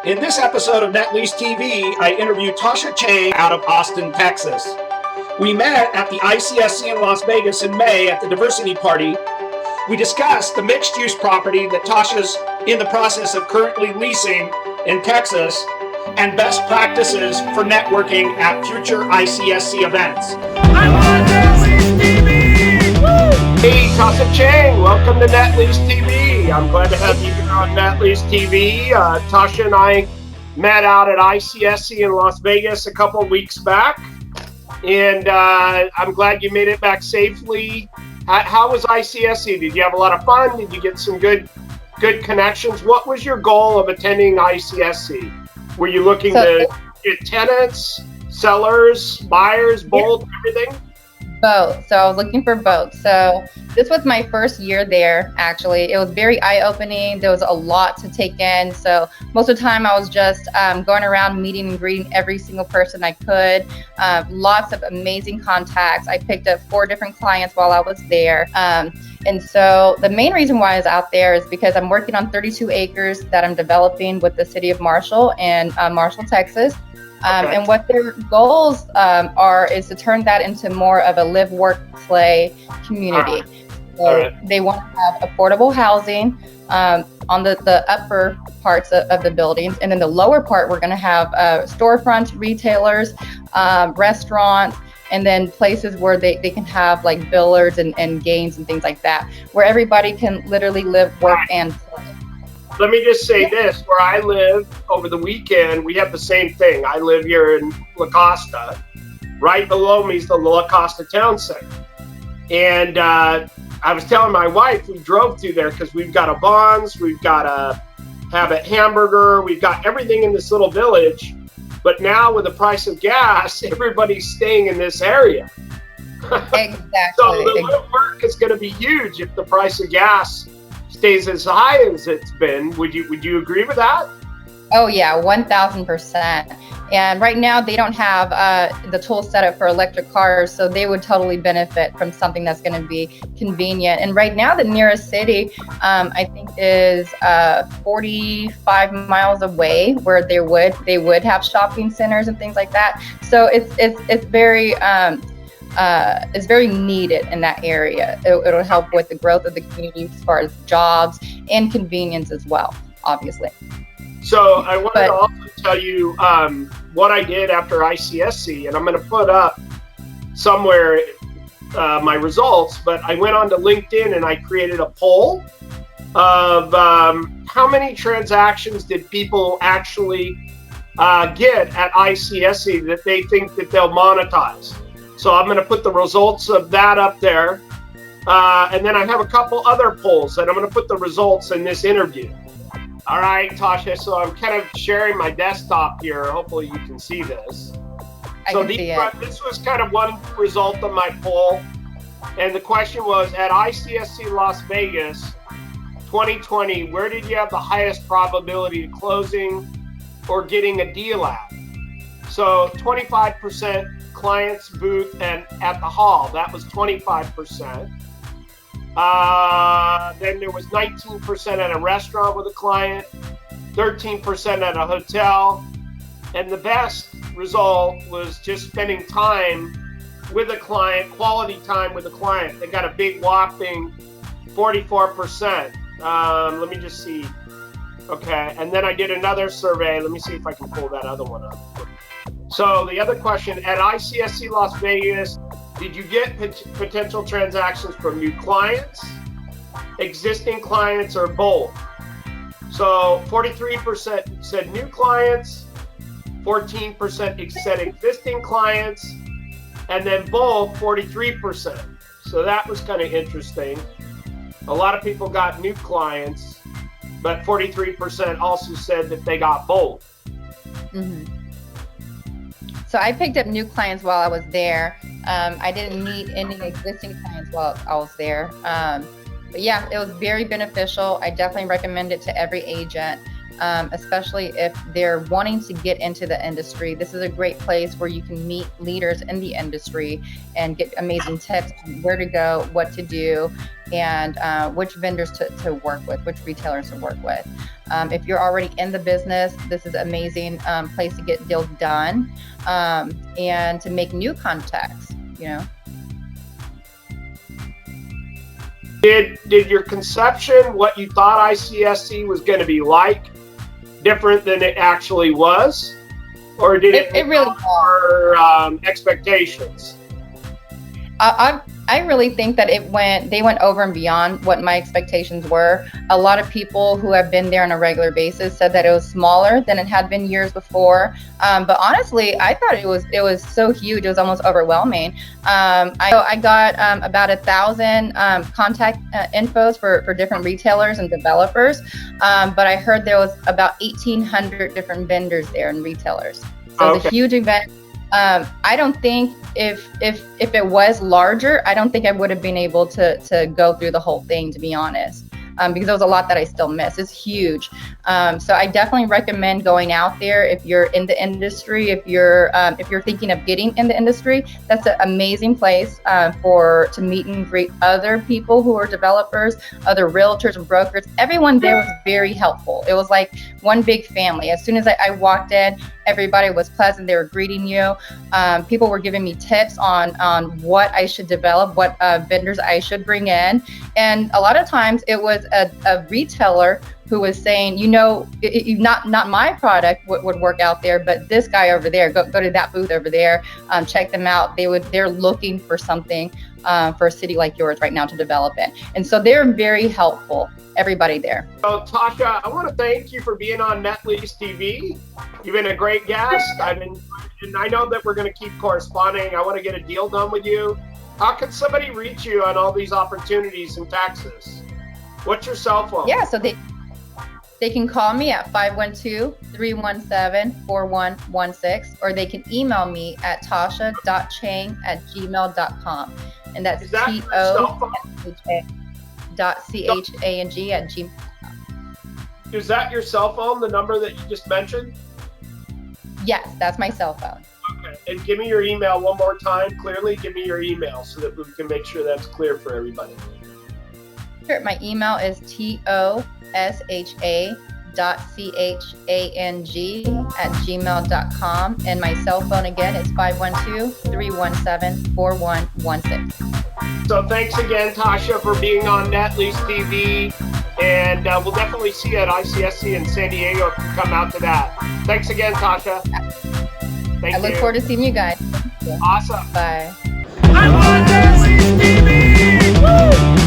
In this episode of Net Lease TV, I interviewed Tosha Chang out of Austin, Texas. We met at the ICSC in Las Vegas in May at the Diversity Party. We discussed the mixed-use property that Tosha's in the process of currently leasing in Texas and best practices for networking at future ICSC events. I'm on Net Lease TV! Woo! Hey, Tosha Chang, welcome to Net Lease TV. I'm glad to have you here on Net Lease TV. Tosha and I met out at ICSC in Las Vegas a couple of weeks back, and I'm glad you made it back safely. How was ICSC? Did you have a lot of fun? Did you get some good connections? What was your goal of attending ICSC? Were you looking to get tenants, sellers, buyers, both, everything? Both. So I was looking for both. So this was my first year there, actually. It was very eye-opening. There was a lot to take in. So most of the time I was just going around meeting and greeting every single person I could. Lots of amazing contacts. I picked up 4 different clients while I was there. And so the main reason why I was out there is because I'm working on 32 acres that I'm developing with the city of Marshall and Marshall, Texas. And what their goals is to turn that into more of a live, work, play community. So they want to have affordable housing on the upper parts of the buildings. And then the lower part, we're going to have storefronts, retailers, restaurants, and then places where they can have like billiards and games and things like that, where everybody can literally live, work, and play. Let me just say this, where I live over the weekend, we have the same thing. I live here in La Costa. Right below me is the La Costa Town Center. And I was telling my wife, we drove through there because we've got a Bonds, we've got a Habit Hamburger, we've got everything in this little village. But now with the price of gas, everybody's staying in this area. Exactly. So the live work is going to be huge if the price of gas stays as high as it's been. Would you agree with that? Oh yeah, 1,000%. And right now they don't have the tool set up for electric cars, so they would totally benefit from something that's going to be convenient. And right now the nearest city, I think, is 45 miles away, where they would have shopping centers and things like that. So it's very needed in that area. It'll help with the growth of the community as far as jobs and convenience as well, obviously. So I wanted to also tell you what I did after ICSC, and I'm going to put up somewhere my results, but I went onto LinkedIn and I created a poll of how many transactions did people actually get at ICSC that they think that they'll monetize. So I'm going to put the results of that up there. And then I have a couple other polls, and I'm going to put the results in this interview. All right, Tosha, so I'm kind of sharing my desktop here. Hopefully you can see this. This was kind of one result of my poll. And the question was, at ICSC Las Vegas 2020, where did you have the highest probability of closing or getting a deal at? So 25% clients, booth, and at the hall. That was 25%. Then there was 19% at a restaurant with a client, 13% at a hotel, and the best result was just spending time with a client, quality time with a client. They got a big whopping 44%. Let me just see. Okay, and then I did another survey. Let me see if I can pull that other one up. So the other question, at ICSC Las Vegas, did you get potential transactions from new clients, existing clients, or both? So 43% said new clients, 14% said existing clients, and then both 43%. So that was kind of interesting. A lot of people got new clients, but 43% also said that they got both. Mm-hmm. So I picked up new clients while I was there. I didn't meet any existing clients while I was there. But yeah, it was very beneficial. I definitely recommend it to every agent. especially if they're wanting to get into the industry. This is a great place where you can meet leaders in the industry and get amazing tips on where to go, what to do, and which vendors to work with, which retailers to work with. If you're already in the business, this is an amazing place to get deals done and to make new contacts, you know. Did your conception, what you thought ICSC was going to be like, different than it actually was? Or did it really our expectations? I really think that they went over and beyond what my expectations were. A lot of people who have been there on a regular basis said that it was smaller than it had been years before. But honestly, I thought it was so huge. It was almost overwhelming. I got about 1,000 contact infos for different retailers and developers. But I heard there was about 1,800 different vendors there and retailers. So it's a huge event. I don't think if it was larger, I don't think I would have been able to go through the whole thing, to be honest, because there was a lot that I still missed. It's huge. So I definitely recommend going out there if you're in the industry, if you're thinking of getting in the industry. That's an amazing place to meet and greet other people who are developers, other realtors and brokers. Everyone there was very helpful. It was like one big family. As soon as I walked in, everybody was pleasant. They were greeting you. People were giving me tips on what I should develop, what vendors I should bring in. And a lot of times it was a retailer who was saying, not my product would work out there, but this guy over there, go to that booth over there, check them out. They're looking for something for a city like yours right now to develop in. And so they're very helpful, everybody there. So Tosha, I want to thank you for being on Lease TV. You've been a great guest. And I know that we're going to keep corresponding. I want to get a deal done with you. How can somebody reach you on all these opportunities in Texas? What's your cell phone? Yeah, so they can call me at 512-317-4116, or they can email me at tosha.chang@gmail.com. And that's TOSHA.CHANG@gmail.com. Is that your cell phone, the number that you just mentioned? Yes, that's my cell phone. Okay, and give me your email one more time. Clearly, give me your email so that we can make sure that's clear for everybody. Sure, my email is tosha.chang@gmail.com, and my cell phone again is 512-317-4116. So thanks again, Tosha, for being on Lease TV, and we'll definitely see you at ICSC in San Diego if you come out to that. Thanks again, Tosha. Thank you. I look forward to seeing you guys. Awesome. Bye. I'm on Lease TV! Woo!